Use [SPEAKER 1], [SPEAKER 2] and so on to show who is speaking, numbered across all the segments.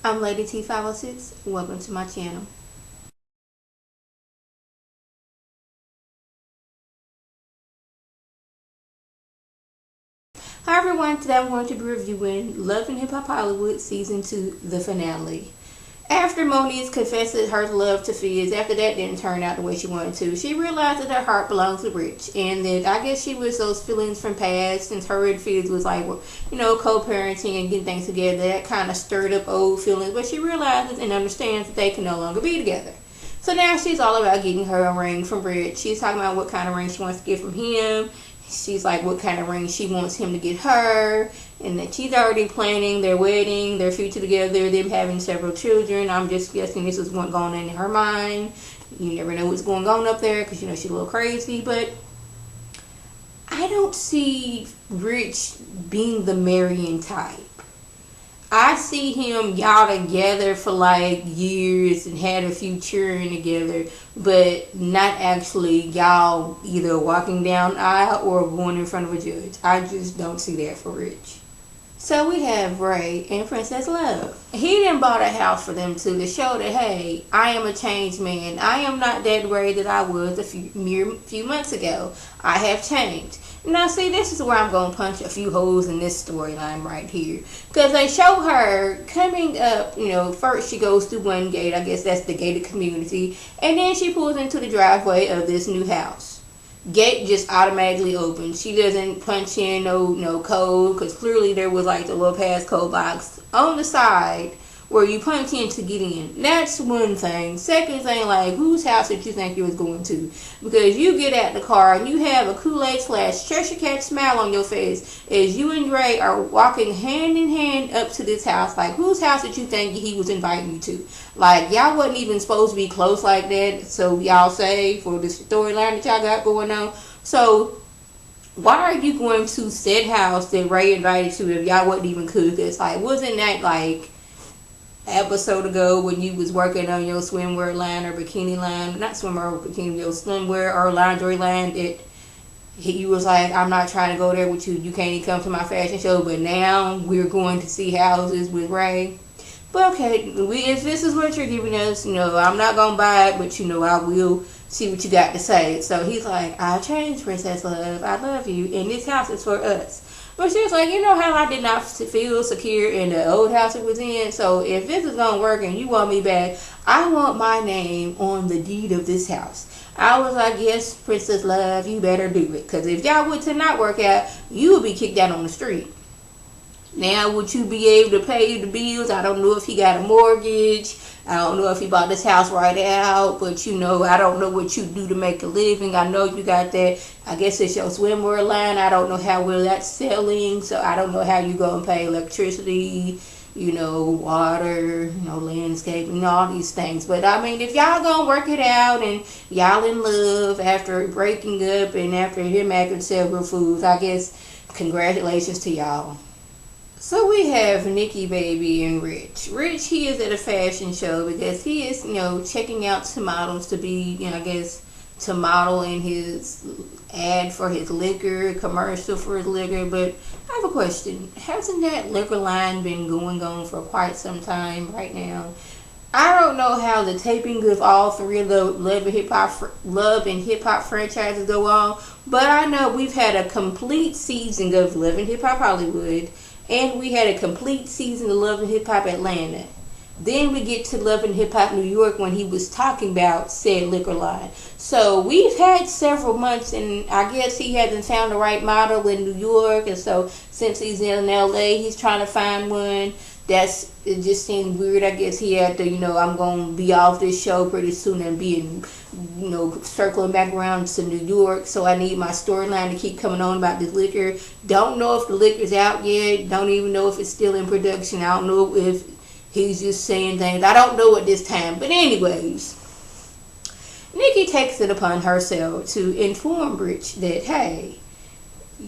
[SPEAKER 1] I'm Lady T506. Welcome to my channel. Hi everyone, today I'm going to be reviewing Love and Hip Hop Hollywood Season 2, the finale. After MONIECE confessed her love to Fizz, after that didn't turn out the way she wanted to, she realized that her heart belongs to Rich, and that I guess she was those feelings from past, since her and Fizz was like, co-parenting and getting things together, that kind of stirred up old feelings, but she realizes and understands that they can no longer be together. So now she's all about getting her a ring from Rich. She's talking about what kind of ring she wants to get from him. She's like what kind of ring she wants him to get her, and that she's already planning their wedding, their future together, them having several children. I'm just guessing this is what's going on in her mind. You never know what's going on up there because she's a little crazy, but I don't see Rich being the marrying type. I see him, y'all together for like years and had a few children together, but not actually y'all either walking down the aisle or going in front of a judge. I just don't see that for Rich. So we have Ray and Princess Love. He done bought a house for them too to show that, hey, I am a changed man. I am not that Ray that I was a few months ago. I have changed. Now, see, this is where I'm going to punch a few holes in this storyline right here. Because they show her coming up, first she goes through one gate. I guess that's the gated community. And then she pulls into the driveway of this new house. Gate just automatically opens. She doesn't punch in no code, because clearly there was like the little passcode box on the side where you punch in to get in. That's one thing. Second thing, like, whose house did you think you was going to? Because you get out the car and you have a Kool-Aid / Cheshire Cat smile on your face as you and Ray are walking hand in hand up to this house. Like, whose house did you think he was inviting you to? Like, y'all wasn't even supposed to be close like that, so y'all say, for this storyline that y'all got going on. So why are you going to said house that Ray invited you if y'all wasn't even cool? It's like, wasn't that like episode ago when you was working on your swimwear line or bikini line, not swimwear or bikini, your swimwear or lingerie line, that he was like, I'm not trying to go there with you, you can't even come to my fashion show, but now we're going to see houses with Ray. But okay, if this is what you're giving us, I'm not gonna buy it, but I will see what you got to say. So he's like, I'll change, Princess Love, I love you, and this house is for us. But she was like, how I did not feel secure in the old house it was in. So if this is going to work and you want me back, I want my name on the deed of this house. I was like, yes, Princess Love, you better do it. Because if y'all would to not work out, you would be kicked out on the street. Now, would you be able to pay the bills? I don't know if he got a mortgage. I don't know if he bought this house right out. But, I don't know what you do to make a living. I know you got that. I guess it's your swimwear line. I don't know how well that's selling. So, I don't know how you going to pay electricity, water, landscaping, all these things. But, I mean, if y'all going to work it out and y'all in love after breaking up and after him acting several foods, I guess congratulations to y'all. So we have NIKKI, baby, and Rich. Rich, he is at a fashion show because he is, checking out some models to be, to model in his ad for his liquor, commercial for his liquor. But I have a question. Hasn't that liquor line been going on for quite some time right now? I don't know how the taping of all three of the Love and Hip Hop franchises go on, but I know we've had a complete season of Love and Hip Hop Hollywood. And we had a complete season of Love and Hip Hop Atlanta. Then we get to Love and Hip Hop New York when he was talking about said liquor line. So we've had several months, and I guess he hasn't found the right model in New York. And so since he's in LA, he's trying to find one. It just seemed weird. I guess he had to, I'm going to be off this show pretty soon and be in, circling back around to New York. So I need my storyline to keep coming on about this liquor. Don't know if the liquor's out yet. Don't even know if it's still in production. I don't know if he's just saying things. I don't know at this time. But anyways, NIKKI takes it upon herself to inform Rich that, hey,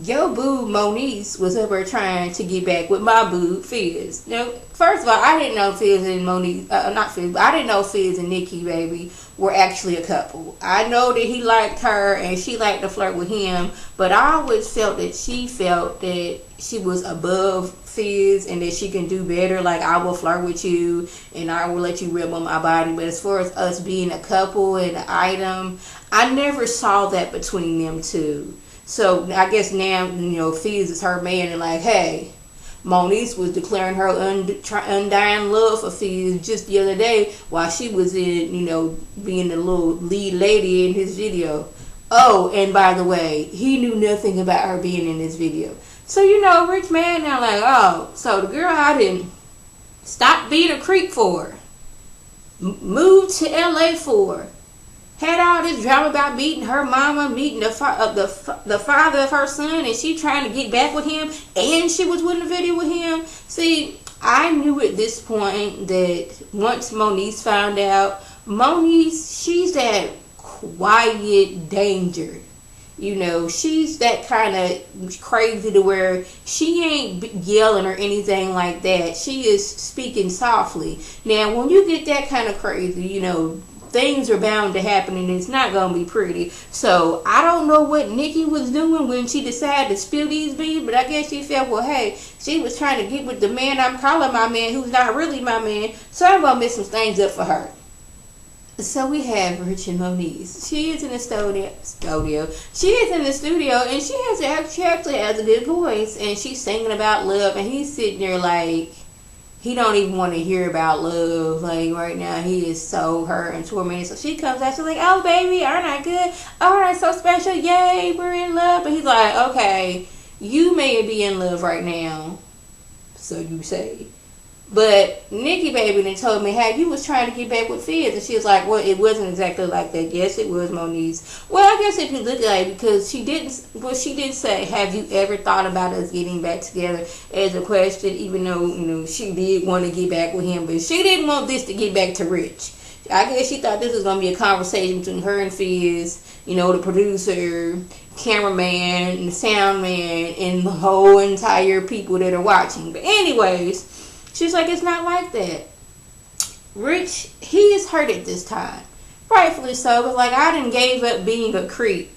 [SPEAKER 1] your boo MONIECE was up there trying to get back with my boo Fizz. Now, first of all, I didn't know Fizz and MONIECE, not Fizz, but I didn't know Fizz and NIKKI, baby, were actually a couple. I know that he liked her and she liked to flirt with him, but I always felt that she was above Fizz and that she can do better. Like, I will flirt with you and I will let you rib on my body. But as far as us being a couple and an item, I never saw that between them two. So I guess now, Fizz is her man and like, hey, MONIECE was declaring her undying love for Fizz just the other day while she was in, being the little lead lady in his video. Oh, and by the way, he knew nothing about her being in this video. So, rich man now like, oh, so the girl I didn't stop being a creep for, moved to LA for, had all this drama about meeting her mama, meeting the father of her son, and she trying to get back with him, and she was in the video with him. See, I knew at this point that once MONIECE found out, MONIECE, she's that quiet danger. She's that kind of crazy to where she ain't yelling or anything like that. She is speaking softly. Now, when you get that kind of crazy, things are bound to happen and it's not going to be pretty. So, I don't know what NIKKI was doing when she decided to spill these beans, but I guess she felt, well, hey, she was trying to get with the man I'm calling my man who's not really my man, so I'm going to mess some things up for her. So we have Rich and MONIECE. She is in the studio. She is in the studio, and she actually has a good voice, and she's singing about love, and he's sitting there like he don't even want to hear about love. Like right now, he is so hurt and tormented. So she comes out, she's like, "Oh baby, aren't I good? All right, so special, yay, we're in love." But he's like, "Okay, you may be in love right now, so you say." But NIKKI baby then told me, hey, you was trying to get back with Fizz. And she was like, well, it wasn't exactly like that. Yes, it was, MONIECE. Well, I guess if you look at it, because she did say, have you ever thought about us getting back together, as a question, even though, she did want to get back with him. But she didn't want this to get back to Rich. I guess she thought this was going to be a conversation between her and Fizz, the producer, cameraman, the sound man, and the whole entire people that are watching. But anyways, she's like, it's not like that. Rich, he is hurt at this time. Rightfully so, but like, I done gave up being a creep.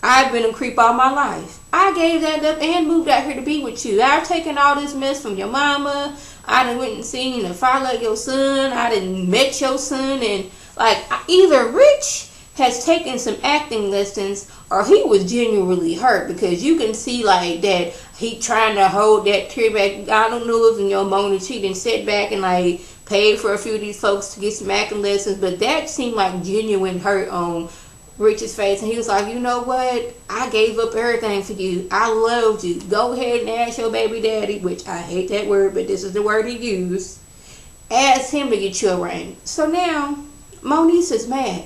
[SPEAKER 1] I've been a creep all my life. I gave that up and moved out here to be with you. I've taken all this mess from your mama. I done went and seen the father of your son. I done met your son. And like, either Rich has taken some acting lessons or he was genuinely hurt, because you can see like that he trying to hold that tear back. I don't know if MONIECE, she didn't sit back and like paid for a few of these folks to get some acting lessons, but that seemed like genuine hurt on Rich's face. And he was like, you know what, I gave up everything for you. I loved you. Go ahead and ask your baby daddy, which I hate that word, but this is the word he used. Ask him to get you a ring. So now MONIECE is mad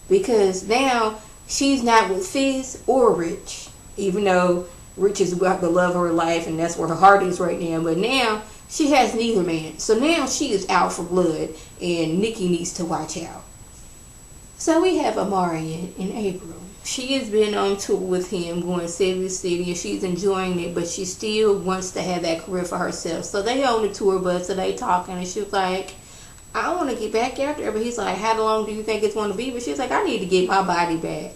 [SPEAKER 1] because now she's not with Fizz or Rich, even though Rich is about the love of her life and that's where her heart is right now. But now she has neither man. So now she is out for blood and NIKKI needs to watch out. So we have OMARION in APRYL. She has been on tour with him, going city to city, and she's enjoying it, but she still wants to have that career for herself. So they on the tour bus, so they talking, and she was like, I want to get back out there. But he's like, how long do you think it's going to be? But she's like, I need to get my body back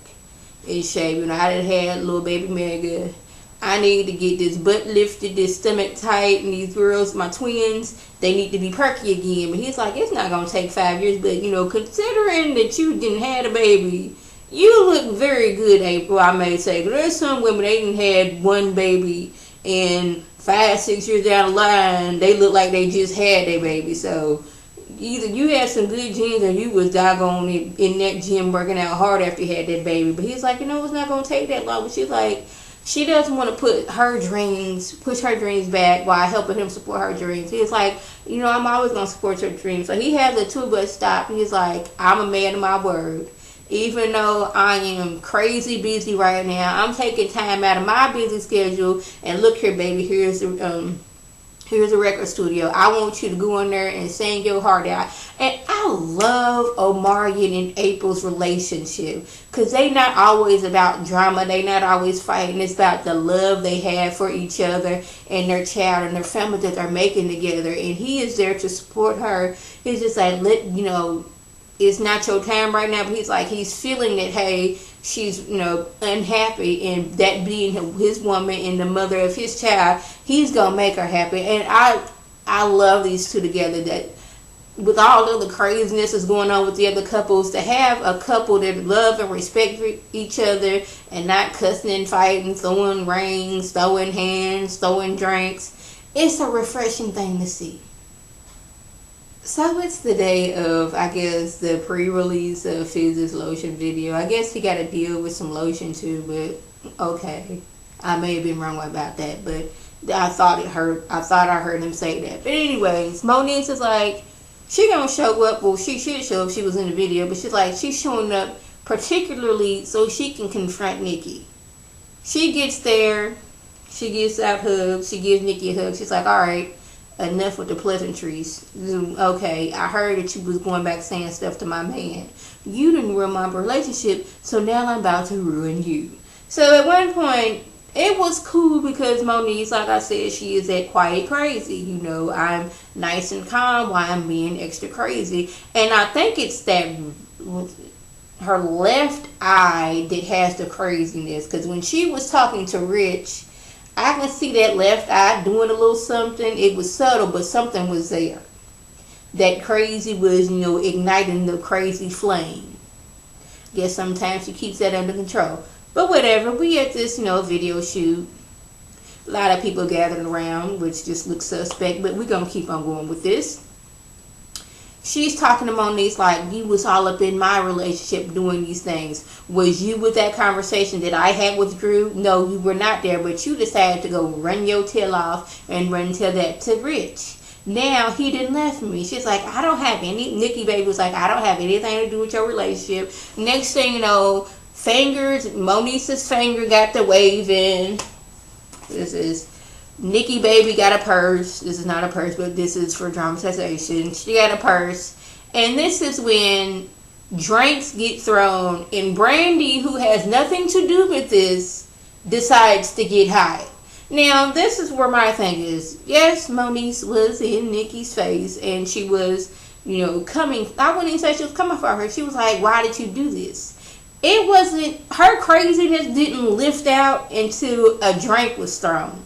[SPEAKER 1] in shape. I done had little baby Mega. I need to get this butt lifted, this stomach tight, and these girls, my twins, they need to be perky again. But he's like, it's not going to take 5 years. But, considering that you didn't have a baby, you look very good, April, I may say. But there's some women, they didn't had one baby, and 5-6 years down the line, they look like they just had their baby. So either you had some good genes or you was doggone in that gym working out hard after you had that baby. But he's like, it's not going to take that long. But she's like, she doesn't want to push her dreams back while helping him support her dreams. He's like, I'm always going to support your dreams. So he has a tour bus stop. He's like, I'm a man of my word. Even though I am crazy busy right now, I'm taking time out of my busy schedule. And look here, baby, here's a record studio. I want you to go in there and sing your heart out. And I love OMARION and April's relationship, because they not always about drama. They not always fighting. It's about the love they have for each other and their child and their family that they're making together. And he is there to support her. He's just like, it's not your time right now. But he's like, he's feeling that, hey, she's, you know, unhappy, and that being his woman and the mother of his child, he's gonna make her happy. And I love these two together. That with all of the craziness that's going on with the other couples, to have a couple that love and respect each other and not cussing and fighting, throwing rings, throwing hands, throwing drinks, it's a refreshing thing to see. So it's the day of, I guess, the pre-release of FIZZ'S lotion video. I guess he got to deal with some lotion too, but okay. I may have been wrong about that, but I thought I heard him say that. But anyways, MONIECE is like, she gonna show up. Well, she should show up. She was in the video, but she's like, she's showing up particularly so she can confront NIKKI. She gets there. She gives out hugs. She gives NIKKI a hug. She's like, all right, enough with the pleasantries. Okay, I heard that you was going back saying stuff to my man. You didn't ruin my relationship, so now I'm about to ruin you. So at one point, it was cool because MONIECE, like I said, she is that quiet crazy. You know, I'm nice and calm while I'm being extra crazy. And I think it's that her left eye that has the craziness. Because when she was talking to Rich, I can see that left eye doing a little something. It was subtle, but something was there. That crazy was, you know, igniting the crazy flame. Guess sometimes she keeps that under control. But whatever, we at this, you know, video shoot. A lot of people gathered around, which just looks suspect, but we're going to keep on going with this. She's talking to MONIECE like, you was all up in my relationship doing these things. Was you with that conversation that I had with Drew? No, you were not there, but you decided to go run your tail off and run tell that to Rich. Now, he didn't left me. She's like, I don't have any, NIKKI baby was like, I don't have anything to do with your relationship. Next thing you know, fingers, MONIECE's finger got the waving. This is NIKKI baby got a purse. This is not a purse, but this is for dramatization. She got a purse. And this is when drinks get thrown and Brandy, who has nothing to do with this, decides to get high. Now, this is where my thing is. Yes, MONIECE was in NIKKI's face and she was, you know, coming. I wouldn't even say she was coming for her. She was like, why did you do this? It wasn't, her craziness didn't lift out until a drink was thrown.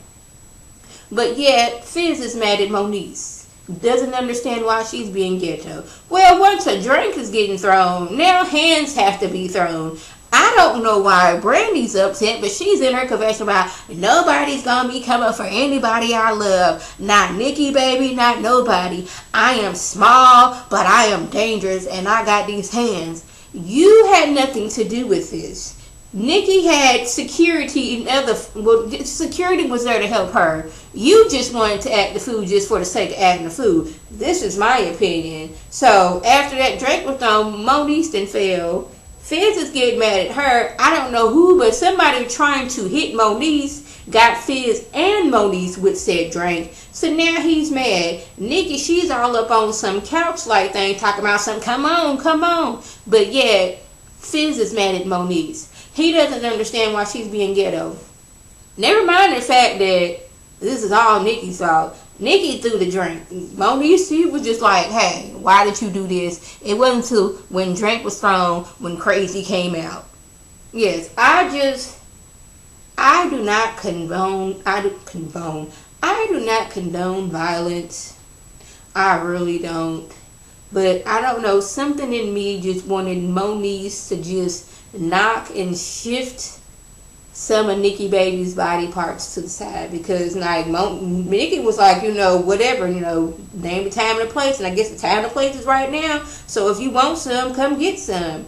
[SPEAKER 1] But yet, Fizz is mad at MONIECE. Doesn't understand why she's being ghetto. Well, once a drink is getting thrown, now hands have to be thrown. I don't know why Brandy's upset, but she's in her confession about nobody's gonna be coming for anybody I love. Not NIKKI baby, not nobody. I am small, but I am dangerous, and I got these hands. You had nothing to do with this. NIKKI had security and other, well, security was there to help her. You just wanted to act the fool just for the sake of acting the fool. This is my opinion. So after that drink was thrown, MONIECE then fell. Fizz is getting mad at her. I don't know who, but somebody trying to hit MONIECE got Fizz and MONIECE with said drink. So now he's mad. NIKKI, she's all up on some couch-like thing, talking about something, come on, come on. But yeah, Fizz is mad at MONIECE. He doesn't understand why she's being ghetto. Never mind the fact that this is all NIKKI's fault. NIKKI threw the drink. MONIECE, she was just like, hey, why did you do this? It wasn't until when drink was thrown when crazy came out. Yes, I do not condone violence. I really don't. But I don't know, something in me just wanted MONIECE to just knock and shift some of NIKKI baby's body parts to the side, because like NIKKI was like, you know, whatever, you know, name the time and the place, and I guess the time and the place is right now, so if you want some, come get some.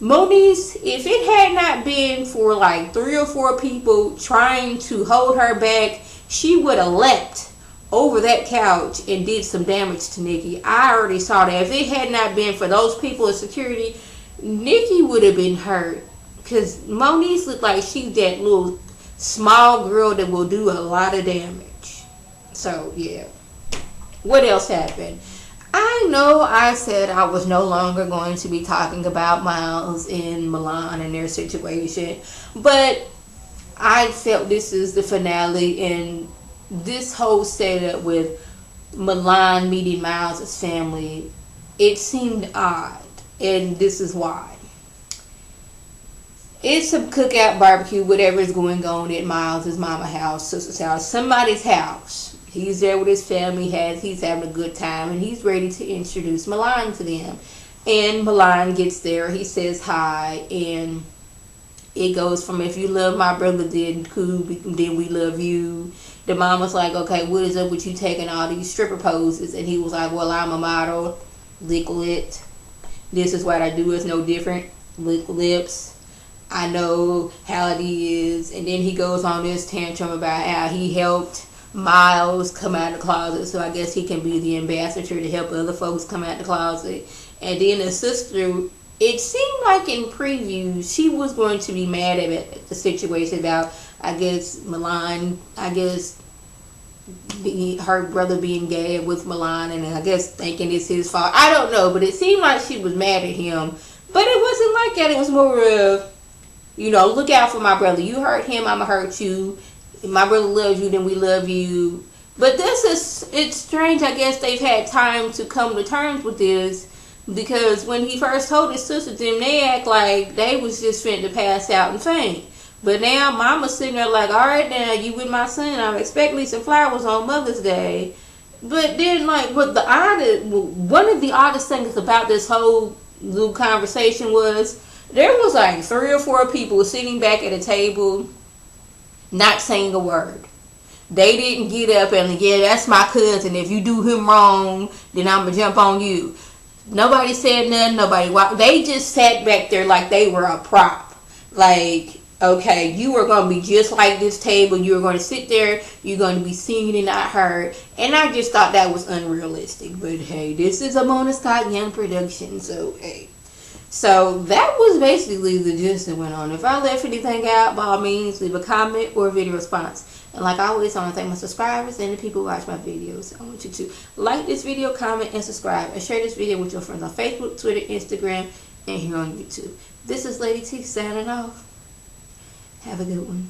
[SPEAKER 1] MONIECE, if it had not been for like 3 or 4 people trying to hold her back, she would have leapt over that couch and did some damage to NIKKI. I already saw that. If it had not been for those people in security, NIKKI would have been hurt. Because MONIECE looked like she's that little small girl that will do a lot of damage. So, yeah. What else happened? I know I said I was no longer going to be talking about Miles and Milan and their situation. But I felt this is the finale, and this whole setup with Milan meeting Miles' family, it seemed odd. And this is why. It's a cookout, barbecue, whatever is going on at Miles' mama house, sister's house, somebody's house. He's there with his family, he's having a good time, and he's ready to introduce Milan to them. And Milan gets there, he says hi, and it goes from, if you love my brother, then cool, then we love you. The mom was like, okay, what is up with you taking all these stripper poses? And he was like, well, I'm a model, lick lit. This is what I do, it's no different. Lick lips. I know how it is. And then he goes on this tantrum about how he helped Miles come out of the closet, so I guess he can be the ambassador to help other folks come out of the closet. And then the sister, it seemed like in previews she was going to be mad at the situation about, I guess, Milan, I guess her brother being gay with Milan, and I guess thinking it's his fault. I don't know, but it seemed like she was mad at him. But it wasn't like that. It was more of, you know, look out for my brother. You hurt him, I'ma hurt you. If my brother loves you, then we love you. But it's strange. I guess they've had time to come to terms with this, because when he first told his sister, then they act like they was just finna to pass out and faint. But now Mama's sitting there like, all right, now you with my son, I'm expecting some flowers on Mother's Day. But then, like, one of the oddest things about this whole little conversation was, there was like 3 or 4 people sitting back at a table not saying a word. They didn't get up and, yeah, that's my cousin, if you do him wrong, then I'm gonna jump on you. Nobody said nothing. They just sat back there like they were a prop. Like, okay, you are going to be just like this table. You are going to sit there. You're going to be seen and not heard. And I just thought that was unrealistic. But hey, this is a Mona Scott Young production, so hey. So that was basically the gist that went on. If I left anything out, by all means, leave a comment or a video response. And like always, I want to thank my subscribers and the people who watch my videos. I want you to like this video, comment, and subscribe. And share this video with your friends on Facebook, Twitter, Instagram, and here on YouTube. This is Lady T signing off. Have a good one.